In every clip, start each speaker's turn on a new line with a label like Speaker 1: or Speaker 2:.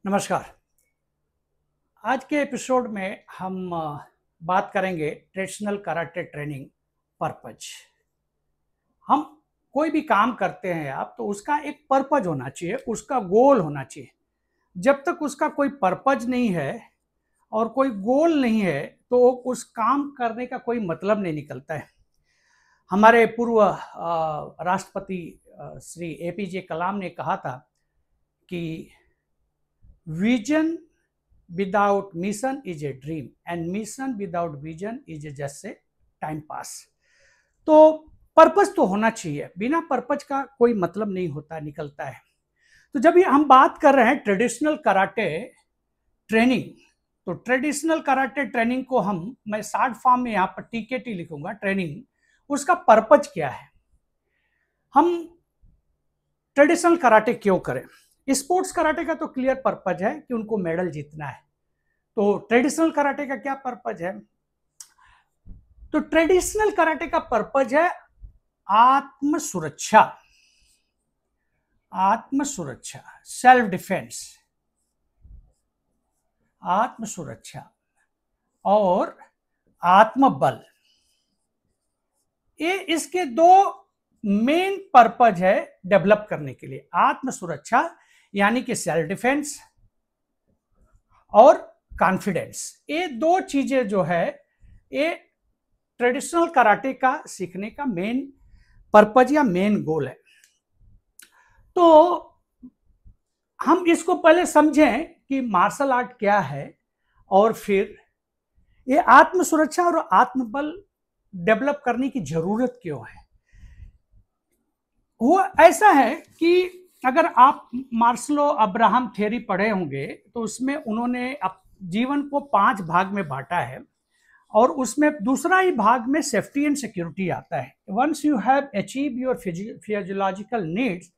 Speaker 1: नमस्कार। आज के एपिसोड में हम बात करेंगे ट्रेडिशनल कराटे ट्रेनिंग पर्पज। हम कोई भी काम करते हैं आप तो उसका एक पर्पज होना चाहिए, उसका गोल होना चाहिए। जब तक उसका कोई पर्पज नहीं है और कोई गोल नहीं है तो उस काम करने का कोई मतलब नहीं निकलता है। हमारे पूर्व राष्ट्रपति श्री एपीजे कलाम ने कहा था कि vision without mission is a dream and mission without vision is just a time pass. तो पर्पज तो होना चाहिए, बिना पर्पज का कोई मतलब नहीं होता, निकलता है। तो जब ये हम बात कर रहे हैं ट्रेडिशनल कराटे ट्रेनिंग, तो ट्रेडिशनल कराटे ट्रेनिंग को मैं शॉर्ट फॉर्म में यहाँ पर टीकेटी लिखूंगा, ट्रेनिंग। उसका पर्पज क्या है, हम ट्रेडिशनल कराटे क्यों करें। स्पोर्ट्स कराटे का तो क्लियर पर्पज है कि उनको मेडल जीतना है। तो ट्रेडिशनल कराटे का क्या पर्पज है? तो ट्रेडिशनल कराटे का पर्पज है आत्म सुरक्षा, आत्म सुरक्षा, सेल्फ डिफेंस, आत्म सुरक्षा और आत्मबल। ये इसके दो मेन पर्पज है डेवलप करने के लिए। आत्म सुरक्षा यानी कि सेल्फ डिफेंस और कॉन्फिडेंस, ये दो चीजें जो है ये ट्रेडिशनल कराटे का सीखने का मेन पर्पज या मेन गोल है। तो हम इसको पहले समझें कि मार्शल आर्ट क्या है और फिर ये आत्म सुरक्षा और आत्मबल डेवलप करने की जरूरत क्यों है। वो ऐसा है कि अगर आप मार्शलो अब्राहम थ्योरी पढ़े होंगे तो उसमें उन्होंने जीवन को 5 भाग में बांटा है और उसमें दूसरा ही भाग में सेफ्टी एंड सिक्योरिटी आता है। Once you have achieve your physiological needs,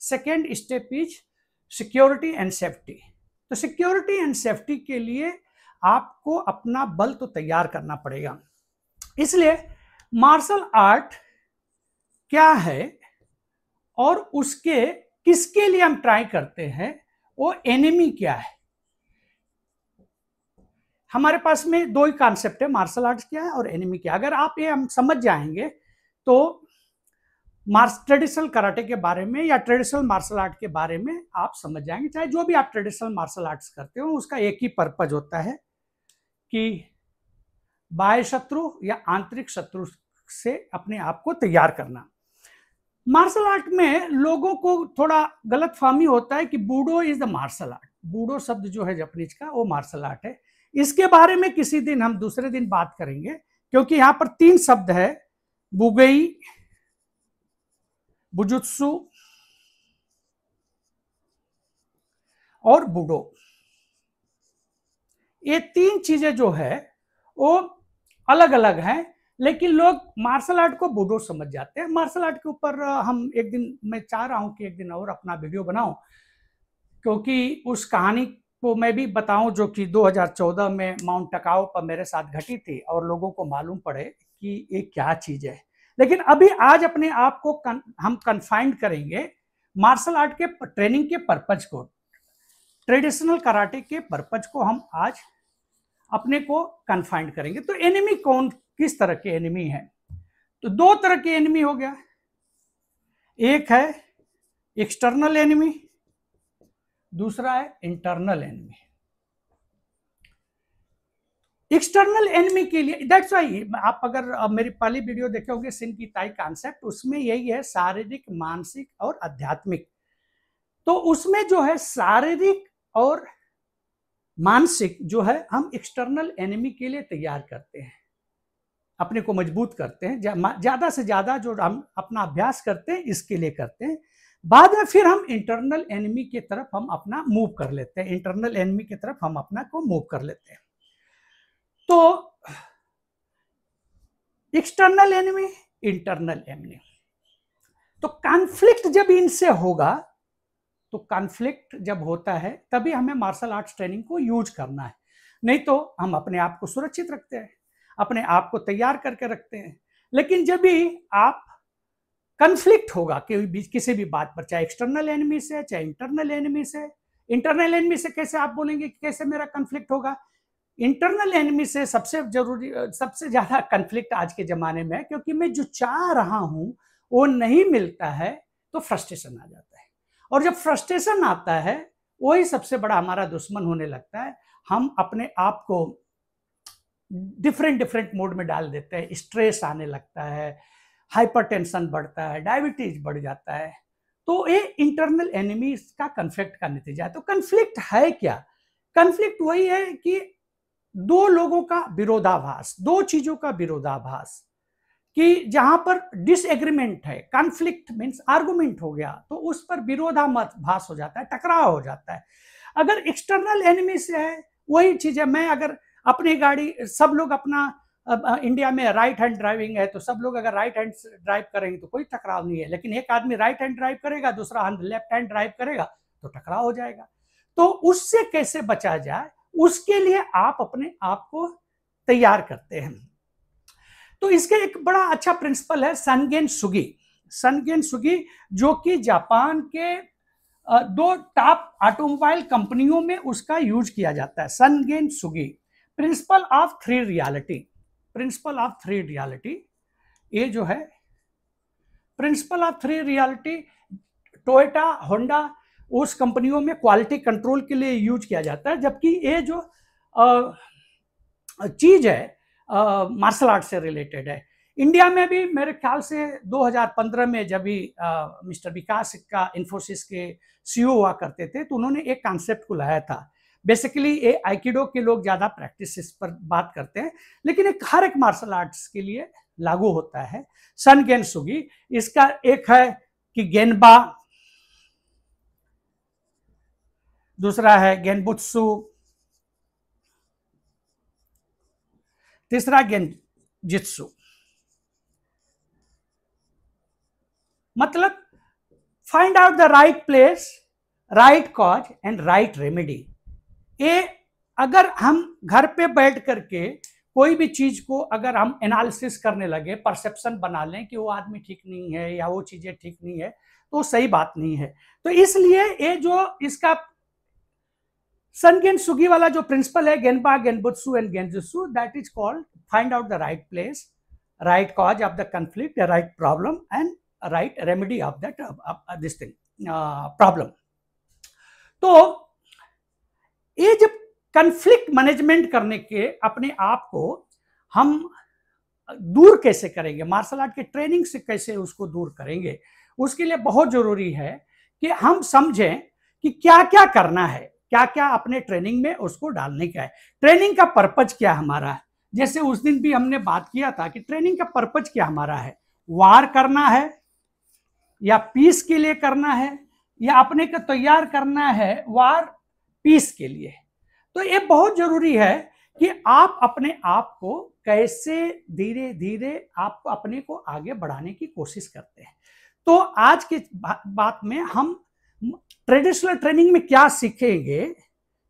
Speaker 1: second step is security and safety. तो सिक्योरिटी एंड सेफ्टी के लिए आपको अपना बल तो तैयार करना पड़ेगा। इसलिए मार्शल आर्ट क्या है और उसके किसके लिए हम ट्राई करते हैं, वो एनिमी क्या है। हमारे पास में दो ही कॉन्सेप्ट है, मार्शल आर्ट्स क्या है और एनिमी क्या है। अगर आप ये हम समझ जाएंगे तो ट्रेडिशनल कराटे के बारे में या ट्रेडिशनल मार्शल आर्ट के बारे में आप समझ जाएंगे। चाहे जो भी आप ट्रेडिशनल मार्शल आर्ट्स करते हो उसका एक ही पर्पज होता है कि बाह्य शत्रु या आंतरिक शत्रु से अपने आप को तैयार करना। मार्शल आर्ट में लोगों को थोड़ा गलत फहमी होता है कि बूडो इज द मार्शल आर्ट। बूडो शब्द जो है जापानीज का, वो मार्शल आर्ट है। इसके बारे में किसी दिन हम दूसरे दिन बात करेंगे, क्योंकि यहां पर 3 शब्द है, बुगई, बुजुत्सु और बूडो। ये 3 चीजें जो है वो अलग अलग हैं, लेकिन लोग मार्शल आर्ट को बूडो समझ जाते हैं। मार्शल आर्ट के ऊपर हम एक दिन, मैं चाह रहा हूं कि एक दिन और अपना वीडियो बनाऊं, क्योंकि उस कहानी को मैं भी बताऊं जो कि 2014 में माउंट टकाओ पर मेरे साथ घटी थी और लोगों को मालूम पड़े कि ये क्या चीज है। लेकिन अभी आज अपने आप को हम कन्फाइंड करेंगे मार्शल आर्ट के ट्रेनिंग के पर्पज को, ट्रेडिशनल कराटे के पर्पज को हम आज अपने को कन्फाइंड करेंगे। तो एनिमी कौन, किस तरह के एनिमी है? तो 2 तरह के एनिमी हो गया। एक है एक्सटर्नल एनिमी, दूसरा है इंटरनल एनिमी। एक्सटर्नल एनिमी के लिए दैट्स वाई आप अगर मेरी पहली वीडियो देखे होंगे सिन की ताई कॉन्सेप्ट, उसमें यही है शारीरिक, मानसिक और आध्यात्मिक। तो उसमें जो है शारीरिक और मानसिक जो है हम एक्सटर्नल एनिमी के लिए तैयार करते हैं, अपने को मजबूत करते हैं। ज्यादा से ज्यादा जो हम अपना अभ्यास करते हैं इसके लिए करते हैं। बाद में फिर हम इंटरनल एनिमी की तरफ हम अपना मूव कर लेते हैं, इंटरनल एनिमी की तरफ हम अपना को मूव कर लेते हैं। तो एक्सटर्नल एनिमी, इंटरनल एनिमी, तो कॉन्फ्लिक्ट जब इनसे होगा, तो कॉन्फ्लिक्ट जब होता है तभी हमें मार्शल आर्ट्स ट्रेनिंग को यूज करना है। नहीं तो हम अपने आप को सुरक्षित रखते हैं, अपने आप को तैयार करके रखते हैं। लेकिन जब भी आप कॉन्फ्लिक्ट होगा कि किसी भी बात पर, चाहे एक्सटर्नल एनिमी से चाहे इंटरनल एनिमी से, इंटरनल एनिमी से कैसे आप बोलेंगे कि कैसे मेरा कन्फ्लिक्ट होगा? इंटरनल एनिमी से सबसे जरूरी, सबसे ज्यादा कन्फ्लिक्ट आज के जमाने में है, क्योंकि मैं जो चाह रहा हूं वो नहीं मिलता है तो फ्रस्ट्रेशन आ जाता है, और जब फ्रस्ट्रेशन आता है वही सबसे बड़ा हमारा दुश्मन होने लगता है। हम अपने आप को डिफरेंट डिफरेंट मोड में डाल देते हैं, स्ट्रेस आने लगता है, हाइपरटेंशन बढ़ता है, डायबिटीज बढ़ जाता है। तो ये इंटरनल एनिमी का कन्फ्लिक्ट का नतीजा है। तो कन्फ्लिक्ट है क्या? कन्फ्लिक्ट वही है कि दो लोगों का विरोधाभास, दो चीजों का विरोधाभास, कि जहां पर डिसएग्रीमेंट है, कॉन्फ्लिक्ट मींस आर्गुमेंट हो गया, तो उस पर विरोधाभास हो जाता है, टकराव हो जाता है। अगर एक्सटर्नल एनिमी से है, वही चीज है, मैं अगर अपनी गाड़ी, सब लोग अपना इंडिया में राइट हैंड ड्राइविंग है, तो सब लोग अगर राइट हैंड ड्राइव करेंगे तो कोई टकराव नहीं है, लेकिन एक आदमी राइट हैंड ड्राइव करेगा, दूसरा लेफ्ट हैंड ड्राइव करेगा, तो टकराव हो जाएगा। तो उससे कैसे बचा जाए, उसके लिए आप अपने आप को तैयार करते हैं। तो इसके एक बड़ा अच्छा प्रिंसिपल है सनगेन सुगी। सनगेन सुगी जो कि जापान के दो टॉप ऑटोमोबाइल कंपनियों में उसका यूज किया जाता है। Sangen Shugi, principle of three reality. Principle of three reality, ये जो है principle of three reality, Toyota, Honda, उस कंपनियों में क्वालिटी कंट्रोल के लिए यूज किया जाता है। जबकि ये जो चीज है मार्शल आर्ट से रिलेटेड है। इंडिया में भी मेरे ख्याल से 2015 में जब भी मिस्टर विकास का इन्फोसिस के सीईओ हुआ करते थे, तो उन्होंने एक कॉन्सेप्ट को लाया था। बेसिकली ये आइकिडो के लोग ज्यादा प्रैक्टिस इस पर बात करते हैं, लेकिन एक हर एक मार्शल आर्ट्स के लिए लागू होता है। सन गेन सुगी, इसका एक है कि गेनबा, दूसरा है गेनबुत्सु, तीसरा गेनजित्सु। मतलब find out the right place, right cause and right remedy. ये अगर हम घर पे बैठ करके कोई भी चीज को अगर हम एनालिसिस करने लगे, परसेप्शन बना लें कि वो आदमी ठीक नहीं है या वो चीजें ठीक नहीं है, तो सही बात नहीं है। तो इसलिए ये जो इसका सनगेन सुगी वाला जो प्रिंसिपल है, Genba, Genbutsu and Genjitsu, that is called find out the right place, right cause of the conflict, right problem and right remedy of that this thing problem. तो ये जब कंफ्लिक्ट मैनेजमेंट करने के अपने आप को हम दूर कैसे करेंगे, मार्शल आर्ट के ट्रेनिंग से कैसे उसको दूर करेंगे, उसके लिए बहुत जरूरी है कि हम समझें कि क्या क्या करना है, क्या क्या अपने ट्रेनिंग में उसको डालने का है। ट्रेनिंग का पर्पज क्या हमारा है? जैसे उस दिन भी हमने बात किया था कि ट्रेनिंग का पर्पज क्या हमारा है, वार करना है या पीस के लिए करना है, या अपने को तैयार करना है वार पीस के लिए। तो ये बहुत जरूरी है कि आप अपने आप को कैसे धीरे धीरे आप अपने को आगे बढ़ाने की कोशिश करते हैं। तो आज के बात में हम ट्रेडिशनल ट्रेनिंग में क्या सीखेंगे,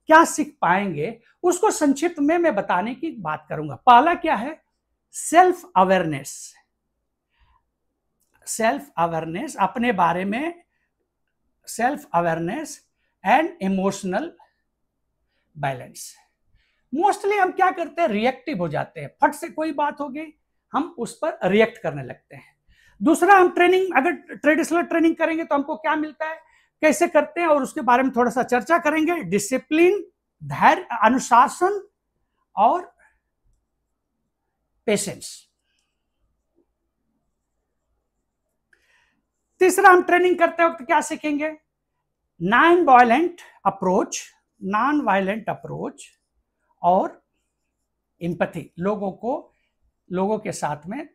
Speaker 1: क्या सीख पाएंगे, उसको संक्षिप्त में मैं बताने की बात करूंगा। पहला क्या है? Self awareness. सेल्फ अवेयरनेस, अपने बारे में self awareness and emotional balance. Mostly हम क्या करते हैं, रिएक्टिव हो जाते हैं, फट से कोई बात होगी हम उस पर रिएक्ट करने लगते हैं। दूसरा, हम ट्रेनिंग अगर ट्रेडिशनल ट्रेनिंग करेंगे तो हमको क्या मिलता है, कैसे करते हैं, और उसके बारे में थोड़ा सा चर्चा करेंगे। डिसिप्लिन, धैर्य, अनुशासन और पेशेंस। तीसरा, हम ट्रेनिंग करते वक्त क्या सीखेंगे, non violent approach, non violent approach और एम्पैथी, लोगों के साथ में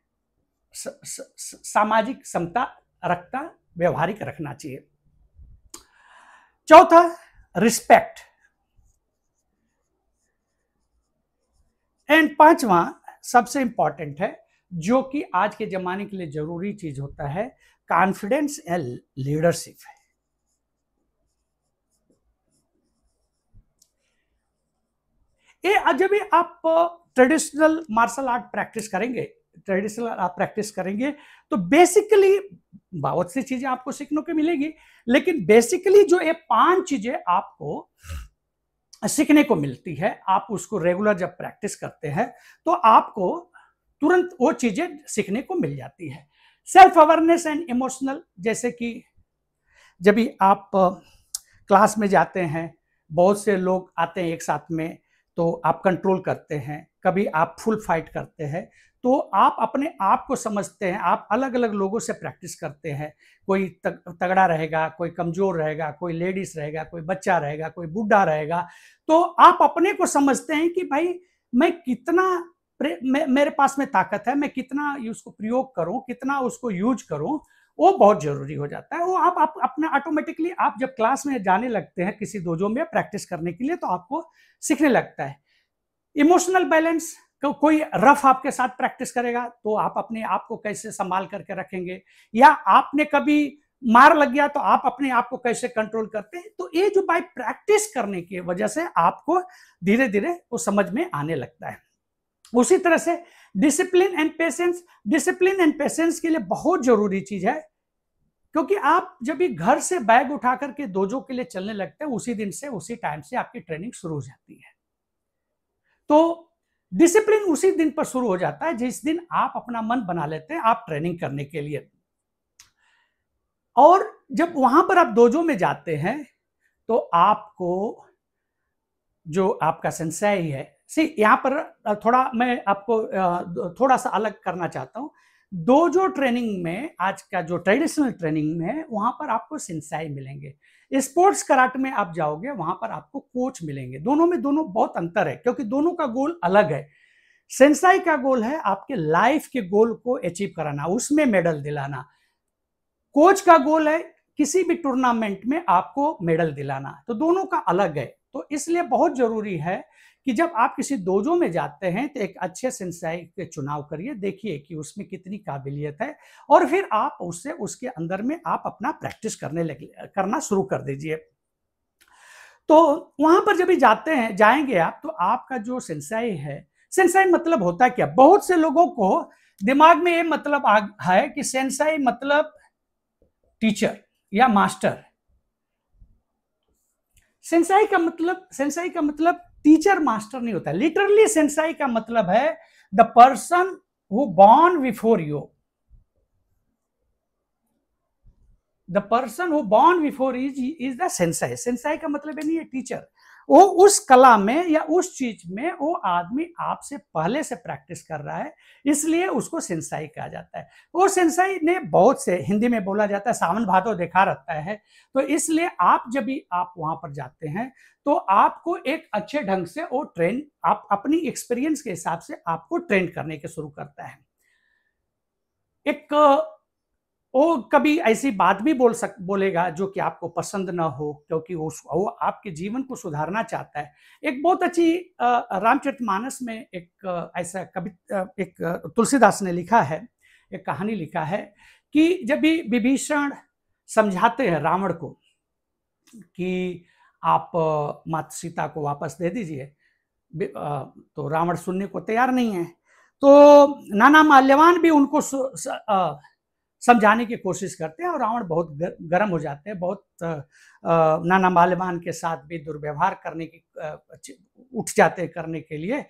Speaker 1: सामाजिक समता रखता, व्यवहारिक रखना चाहिए। चौथा, रिस्पेक्ट। एंड पांचवा सबसे इंपॉर्टेंट है, जो कि आज के जमाने के लिए जरूरी चीज होता है, कॉन्फिडेंस एंड लीडरशिप है। ये जब भी आप ट्रेडिशनल मार्शल आर्ट प्रैक्टिस करेंगे, ट्रेडिशनल आप प्रैक्टिस करेंगे तो बेसिकली बहुत सी चीजें आपको सीखने को मिलेगी, लेकिन बेसिकली जो ये 5 चीजें आपको सीखने को मिलती है, आप उसको रेगुलर जब प्रैक्टिस करते हैं तो आपको तुरंत वो चीजें सीखने को मिल जाती है। सेल्फ अवेयरनेस एंड इमोशनल, जैसे कि जब भी आप क्लास में जाते हैं, बहुत से लोग आते हैं एक साथ में, तो आप कंट्रोल करते हैं, कभी आप फुल फाइट करते हैं, तो आप अपने आप को समझते हैं, आप अलग अलग लोगों से प्रैक्टिस करते हैं, कोई तगड़ा रहेगा, कोई कमजोर रहेगा, कोई लेडीज रहेगा, कोई बच्चा रहेगा, कोई बूढ़ा रहेगा, तो आप अपने को समझते हैं कि भाई मैं कितना मेरे पास में ताकत है, मैं कितना उसको प्रयोग करूं, कितना उसको यूज करूं, वो बहुत जरूरी हो जाता है। वो आप अपना ऑटोमेटिकली आप जब क्लास में जाने लगते हैं किसी डोजो में प्रैक्टिस करने के लिए, तो आपको सीखने लगता है। इमोशनल बैलेंस, कोई रफ आपके साथ प्रैक्टिस करेगा तो आप अपने आप को कैसे संभाल करके रखेंगे, या आपने कभी मार लग गया तो आप अपने आप को कैसे कंट्रोल करते हैं। तो ये जो बाय प्रैक्टिस करने की वजह से आपको धीरे धीरे वो समझ में आने लगता है। उसी तरह से discipline and patience, discipline and patience के लिए बहुत जरूरी चीज है, क्योंकि आप जब भी घर से बैग उठा करके डोजो के लिए चलने लगते हैं, उसी दिन से उसी टाइम से आपकी ट्रेनिंग शुरू हो जाती है। तो डिसिप्लिन उसी दिन पर शुरू हो जाता है जिस दिन आप अपना मन बना लेते हैं आप ट्रेनिंग करने के लिए। और जब वहां पर आप डोजो में जाते हैं तो आपको जो आपका सेंसेई है, यहां पर थोड़ा मैं आपको थोड़ा सा अलग करना चाहता हूं। डोजो ट्रेनिंग में, आज का जो ट्रेडिशनल ट्रेनिंग में, वहां पर आपको सेंसेई मिलेंगे। स्पोर्ट्स कराटे में आप जाओगे, वहां पर आपको कोच मिलेंगे। दोनों में बहुत अंतर है, क्योंकि दोनों का गोल अलग है। सेंसेई का गोल है आपके लाइफ के गोल को अचीव कराना, उसमें मेडल दिलाना। कोच का गोल है किसी भी टूर्नामेंट में आपको मेडल दिलाना। तो दोनों का अलग है। तो इसलिए बहुत जरूरी है कि जब आप किसी डोजो में जाते हैं तो एक अच्छे सेंसेई के चुनाव करिए, देखिए कि उसमें कितनी काबिलियत है, और फिर आप उससे उसके अंदर में आप अपना प्रैक्टिस करना शुरू कर दीजिए। तो वहां पर जब भी जाएंगे आप, तो आपका जो सेंसेई है, सेंसेई मतलब होता है क्या? बहुत से लोगों को दिमाग में ये मतलब है कि सेंसेई मतलब टीचर या मास्टर। सेंसेई का मतलब टीचर मास्टर नहीं होता। लिटरली सेंसेई का मतलब है the person who born before you, the person who born before is the Sensei. Sensei का मतलब नहीं है टीचर, वो उस कला में या उस चीज में वो आदमी आपसे पहले से प्रैक्टिस कर रहा है, इसलिए उसको सेंसेई कहा जाता है। वो सेंसेई ने बहुत से, हिंदी में बोला जाता है सावन भादो देखा रहता है। तो इसलिए आप जब भी आप वहां पर जाते हैं तो आपको एक अच्छे ढंग से वो ट्रेन, आप अपनी एक्सपीरियंस के हिसाब से आपको ट्रेन करने के शुरू करता है। एक वो कभी ऐसी बात भी बोलेगा जो कि आपको पसंद ना हो, क्योंकि वो आपके जीवन को सुधारना चाहता है। एक बहुत अच्छी रामचरितमानस में एक ऐसा एक तुलसीदास ने लिखा है, एक कहानी लिखा है कि जब भी विभीषण समझाते हैं रावण को कि आप माता सीता को वापस दे दीजिए, तो रावण सुनने को तैयार नहीं है। तो नाना माल्यवान भी उनको समझाने की कोशिश करते हैं, और रावण बहुत गर्म हो जाते हैं, बहुत नाना माल्यवान के साथ भी दुर्व्यवहार करने की उठ जाते हैं करने के लिए।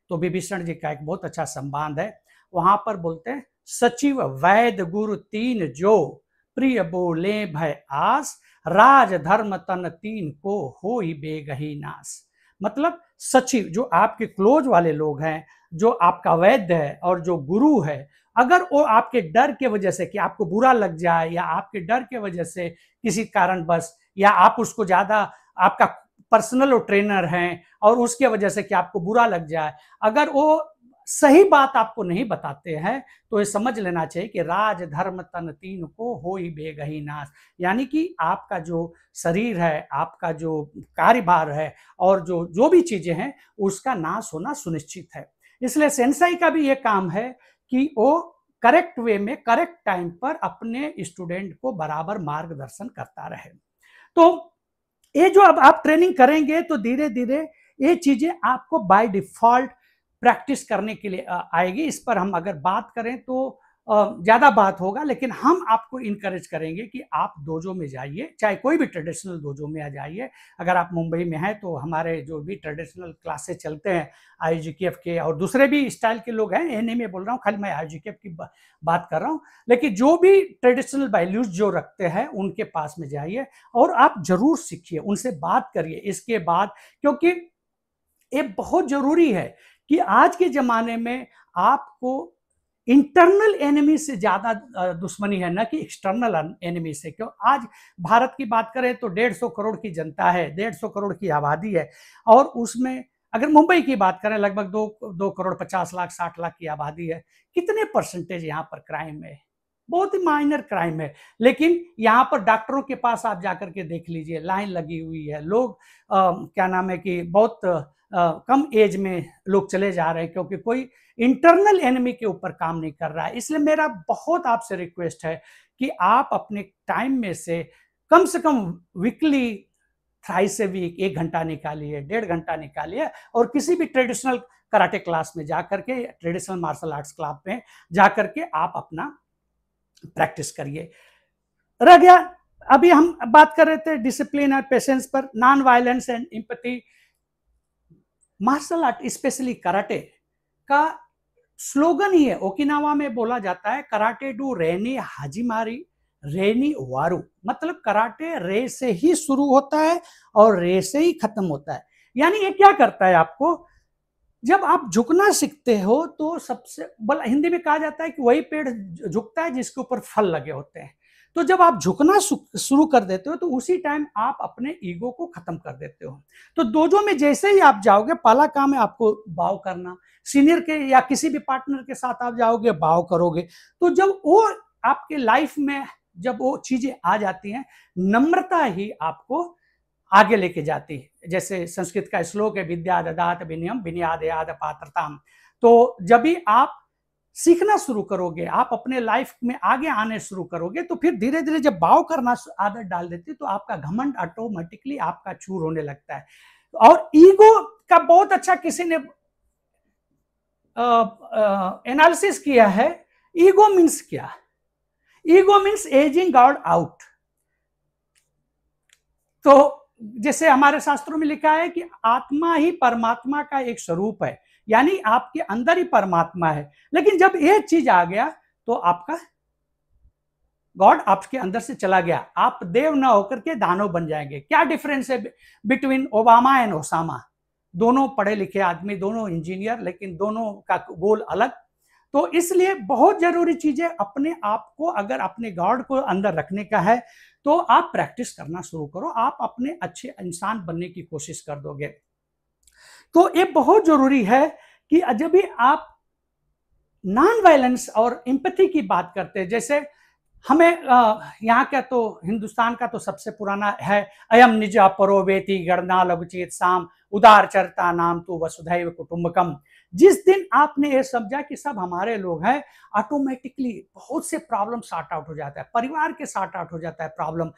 Speaker 1: तो विभीषण जी का एक बहुत अच्छा संवाद है, वहां पर बोलते हैं, सचिव वैद गुरु तीन जो, प्रिय बोले भय आस, राज धर्म तन तीन को हो ही बेगही नाश। मतलब सचिव जो आपके क्लोज वाले लोग हैं, जो आपका वैद्य है और जो गुरु है, अगर वो आपके डर के वजह से कि आपको बुरा लग जाए, या आपके डर के वजह से किसी कारणवश, या आप उसको ज्यादा, आपका पर्सनल ट्रेनर हैं और उसके वजह से कि आपको बुरा लग जाए, अगर वो सही बात आपको नहीं बताते हैं, तो ये समझ लेना चाहिए कि राज धर्म तन तीन को हो ही बेगही नाश। यानी कि आपका जो शरीर है, आपका जो कार्यभार है, और जो भी चीजें हैं, उसका नाश होना सुनिश्चित है। इसलिए सेंसेई का भी ये काम है कि वो करेक्ट वे में, करेक्ट टाइम पर अपने स्टूडेंट को बराबर मार्गदर्शन करता रहे। तो ये जो अब आप ट्रेनिंग करेंगे तो धीरे धीरे ये चीजें आपको बाय डिफॉल्ट प्रैक्टिस करने के लिए आएगी। इस पर हम अगर बात करें तो ज़्यादा बात होगा, लेकिन हम आपको इनकरेज करेंगे कि आप डोजो में जाइए, चाहे कोई भी ट्रेडिशनल डोजो में आ जाइए। अगर आप मुंबई में हैं तो हमारे जो भी ट्रेडिशनल क्लासेस चलते हैं आईजीकेएफ के, और दूसरे भी स्टाइल के लोग हैं, ये नहीं मैं बोल रहा हूँ खाली मैं आईजीकेएफ की बात कर रहा हूँ, लेकिन जो भी ट्रेडिशनल वैल्यूज जो रखते हैं उनके पास में जाइए और आप जरूर सीखिए, उनसे बात करिए इसके बाद, क्योंकि ये बहुत जरूरी है कि आज के जमाने में आपको इंटरनल एनिमी से ज्यादा दुश्मनी है, ना कि एक्सटर्नल एनिमी से। क्यों आज भारत की बात करें तो 150 करोड़ की जनता है, 150 करोड़ की आबादी है, और उसमें अगर मुंबई की बात करें लगभग 2 करोड़ 50 लाख 60 लाख की आबादी है। कितने परसेंटेज यहाँ पर क्राइम है? बहुत ही माइनर क्राइम है, लेकिन यहाँ पर डॉक्टरों के पास आप जाकर के देख लीजिए, लाइन लगी हुई है। लोग क्या नाम है कि बहुत कम एज में लोग चले जा रहे हैं, क्योंकि कोई इंटरनल एनिमी के ऊपर काम नहीं कर रहा है। इसलिए मेरा बहुत आपसे रिक्वेस्ट है कि आप अपने टाइम में से कम वीकली, थ्राइस ए वीक 1 घंटा निकालिए, 1.5 घंटा निकालिए, और किसी भी ट्रेडिशनल कराटे क्लास में जाकर के, ट्रेडिशनल मार्शल आर्ट्स क्लास में जाकर के आप अपना प्रैक्टिस करिए। रह गया, अभी हम बात कर रहे थे डिसिप्लिन और पेशेंस पर, non violence and empathy. Martial art specially karate का स्लोगन ही है, ओकिनावा में बोला जाता है कराटे डू रेनी हाजिमारी रेनी वारू, मतलब कराटे रे से ही शुरू होता है और रे से ही खत्म होता है। यानी ये क्या करता है आपको, जब आप झुकना सीखते हो तो सबसे बल हिंदी में कहा जाता है कि वही पेड़ झुकता है जिसके ऊपर फल लगे होते हैं। तो जब आप झुकना शुरू कर देते हो तो उसी टाइम आप अपने ईगो को खत्म कर देते हो। तो डोजो में जैसे ही आप जाओगे, पहला काम है आपको बाव करना, सीनियर के या किसी भी पार्टनर के साथ आप जाओगे बाव करोगे। तो जब वो आपके लाइफ में जब वो चीजें आ जाती हैं, नम्रता ही आपको आगे लेके जाती है। जैसे संस्कृत का श्लोक है, विद्या ददात विनयम विनयादयाद पात्रताम। तो जब भी आप सीखना शुरू करोगे, आप अपने लाइफ में आगे आने शुरू करोगे, तो फिर धीरे धीरे जब बाव करना आदत डाल देती है तो आपका घमंड ऑटोमेटिकली आपका चूर होने लगता है। और ईगो का बहुत अच्छा किसी ने एनालिसिस किया है। ईगो मीन्स क्या? Ego means ageing God out. तो जैसे हमारे शास्त्रों में लिखा है कि आत्मा ही परमात्मा का एक स्वरूप है, यानी आपके अंदर ही परमात्मा है। लेकिन जब ये चीज आ गया तो आपका गॉड आपके अंदर से चला गया, आप देव ना होकर के दानव बन जाएंगे। क्या डिफरेंस है बिटवीन ओबामा एंड ओसामा? दोनों पढ़े लिखे आदमी, दोनों इंजीनियर, लेकिन दोनों का गोल अलग। तो इसलिए बहुत जरूरी चीज है, अपने आप को अगर अपने गॉड को अंदर रखने का है तो आप प्रैक्टिस करना शुरू करो, आप अपने अच्छे इंसान बनने की कोशिश कर दोगे। तो ये बहुत जरूरी है कि जब भी आप नॉन वायलेंस और एम्पैथी की बात करते हैं, जैसे हमें यहाँ का तो हिंदुस्तान का तो सबसे पुराना है, अयम निजा परोवेति गणना लघुचेत साम उदार चरता नाम तो वसुधैव कुटुंबकम। जिस दिन आपने ये समझा कि सब हमारे लोग हैं, ऑटोमेटिकली बहुत से प्रॉब्लम सॉर्ट आउट हो जाता है, परिवार के सॉर्ट आउट हो जाता है प्रॉब्लम।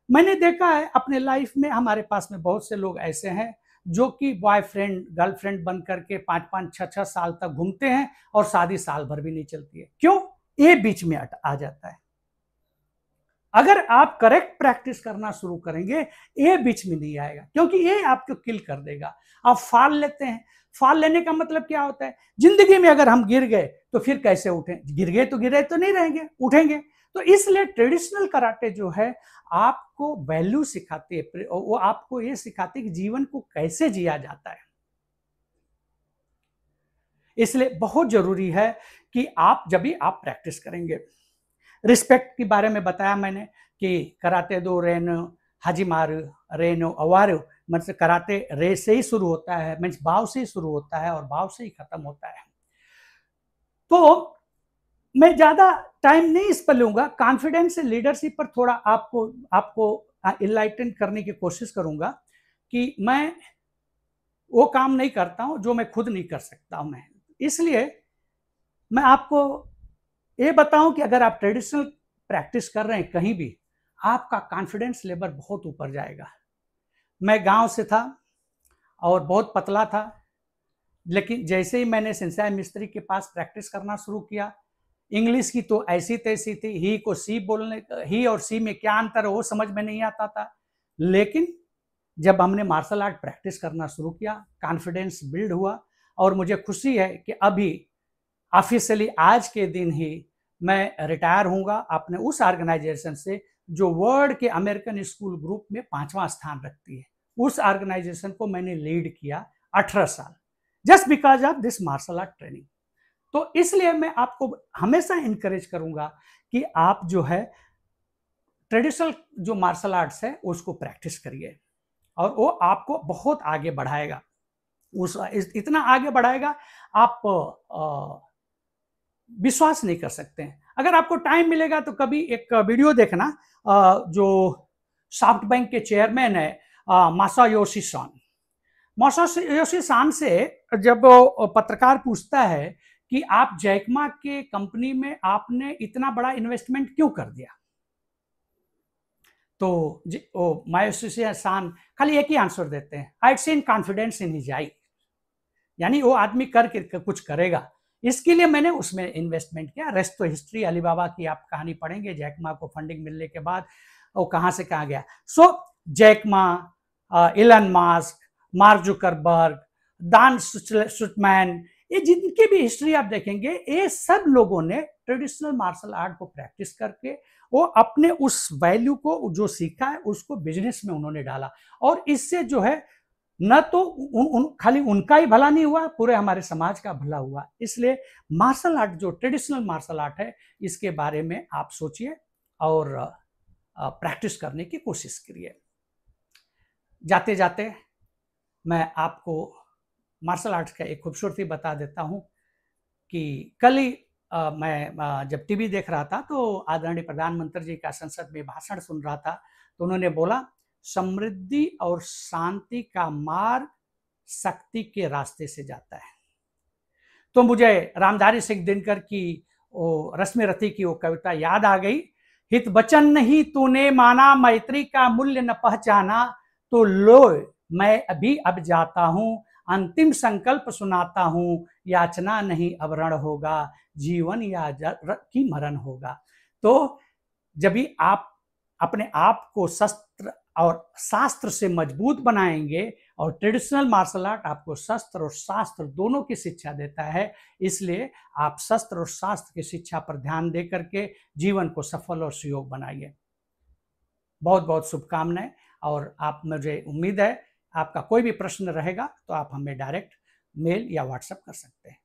Speaker 1: मैंने देखा है अपने लाइफ में, हमारे पास में बहुत से लोग ऐसे हैं जो कि बॉयफ्रेंड गर्लफ्रेंड बन करके 5-5 6-6 साल तक घूमते हैं और शादी साल भर भी नहीं चलती है। क्यों? ये बीच में आ जाता है। अगर आप करेक्ट प्रैक्टिस करना शुरू करेंगे, ये बीच में नहीं आएगा, क्योंकि ये आपको किल कर देगा। आप फाल लेते हैं, फाल लेने का मतलब क्या होता है? जिंदगी में अगर हम गिर गए तो फिर कैसे उठें? गिर गए तो नहीं रहेंगे, उठेंगे। तो इसलिए ट्रेडिशनल कराटे जो है आपको वैल्यू सिखाती है, वो आपको ये सिखाती है कि जीवन को कैसे जिया जाता है। इसलिए बहुत जरूरी है कि आप जब भी आप प्रैक्टिस करेंगे, रिस्पेक्ट के बारे में बताया मैंने कि कराते दो रेनो हाजिमारू रेनो अवारू, मतलब कराते रे से ही शुरू होता है, मीन्स भाव से ही शुरू होता है और भाव से ही खत्म होता है। तो मैं ज्यादा टाइम नहीं इस पर लूंगा, कॉन्फिडेंस एंड लीडरशिप पर थोड़ा आपको इनलाइटन करने की कोशिश करूंगा कि मैं वो काम नहीं करता हूं जो मैं खुद नहीं कर सकता हूं। मैं इसलिए मैं आपको ये बताऊं कि अगर आप ट्रेडिशनल प्रैक्टिस कर रहे हैं कहीं भी, आपका कॉन्फिडेंस लेवल बहुत ऊपर जाएगा। मैं गांव से था और बहुत पतला था, लेकिन जैसे ही मैंने सिंचाई मिस्त्री के पास प्रैक्टिस करना शुरू किया, इंग्लिश की तो ऐसी तैसी थी, ही को सी बोलने, ही और सी में क्या अंतर है वो समझ में नहीं आता था। लेकिन जब हमने मार्शल आर्ट प्रैक्टिस करना शुरू किया, कॉन्फिडेंस बिल्ड हुआ और मुझे खुशी है कि अभी ऑफिशियली आज के दिन ही मैं रिटायर हूँगा अपने उस ऑर्गेनाइजेशन से जो वर्ल्ड के अमेरिकन स्कूल ग्रुप में 5वां स्थान रखती है। उस ऑर्गेनाइजेशन को मैंने लीड किया 18 साल, just because of this martial art training. तो इसलिए मैं आपको हमेशा इंकरेज करूंगा कि आप जो है ट्रेडिशनल जो मार्शल आर्ट्स है उसको प्रैक्टिस करिए और वो आपको बहुत आगे बढ़ाएगा। इतना आगे बढ़ाएगा आप विश्वास नहीं कर सकते हैं। अगर आपको टाइम मिलेगा तो कभी एक वीडियो देखना, जो सॉफ्ट बैंक के चेयरमैन है मासायोशी सन। मासायोशी सन से जब पत्रकार पूछता है कि आप जैकमा के कंपनी में आपने इतना बड़ा इन्वेस्टमेंट क्यों कर दिया, तो मासायोशी सन खाली एक ही आंसर देते हैं, I seen confidence in his eye, यानी वो आदमी करके कुछ करेगा, इसके लिए मैंने उसमें इन्वेस्टमेंट किया। रेस्ट तो हिस्ट्री, अलीबाबा की आप कहानी पढ़ेंगे, जैकमा को फंडिंग मिलने के बाद वो कहां से कहां गया। So Jack Ma, Elon Musk, Mark Zuckerberg, Dan Sutman, ये जिनकी भी हिस्ट्री आप देखेंगे, ये सब लोगों ने ट्रेडिशनल मार्शल आर्ट को प्रैक्टिस करके वो अपने उस वैल्यू को जो सीखा है उसको बिजनेस में उन्होंने डाला और इससे जो है न तो खाली उनका ही भला नहीं हुआ, पूरे हमारे समाज का भला हुआ। इसलिए मार्शल आर्ट जो ट्रेडिशनल मार्शल आर्ट है इसके बारे में आप सोचिए और प्रैक्टिस करने की कोशिश करिए। जाते जाते मैं आपको मार्शल आर्ट का एक खूबसूरती बता देता हूं कि कल ही मैं जब टीवी देख रहा था तो आदरणीय प्रधानमंत्री जी का संसद में भाषण सुन रहा था, तो उन्होंने बोला समृद्धि और शांति का मार्ग शक्ति के रास्ते से जाता है। तो मुझे रामधारी सिंह दिनकर की वो रश्मि रथी की वो कविता याद आ गई, हित वचन नहीं तूने माना, मैत्री का मूल्य न पहचाना, तो लो मैं अभी अब जाता हूं, अंतिम संकल्प सुनाता हूं, याचना नहीं अब रण होगा, जीवन या की मरण होगा। तो जब भी आप अपने आप को शस्त्र और शास्त्र से मजबूत बनाएंगे, और ट्रेडिशनल मार्शल आर्ट आपको शस्त्र और शास्त्र दोनों की शिक्षा देता है, इसलिए आप शस्त्र और शास्त्र की शिक्षा पर ध्यान दे करके जीवन को सफल और सुयोग बनाइए। बहुत बहुत शुभकामनाएं। और आप, मुझे उम्मीद है आपका कोई भी प्रश्न रहेगा तो आप हमें डायरेक्ट मेल या व्हाट्सएप कर सकते हैं।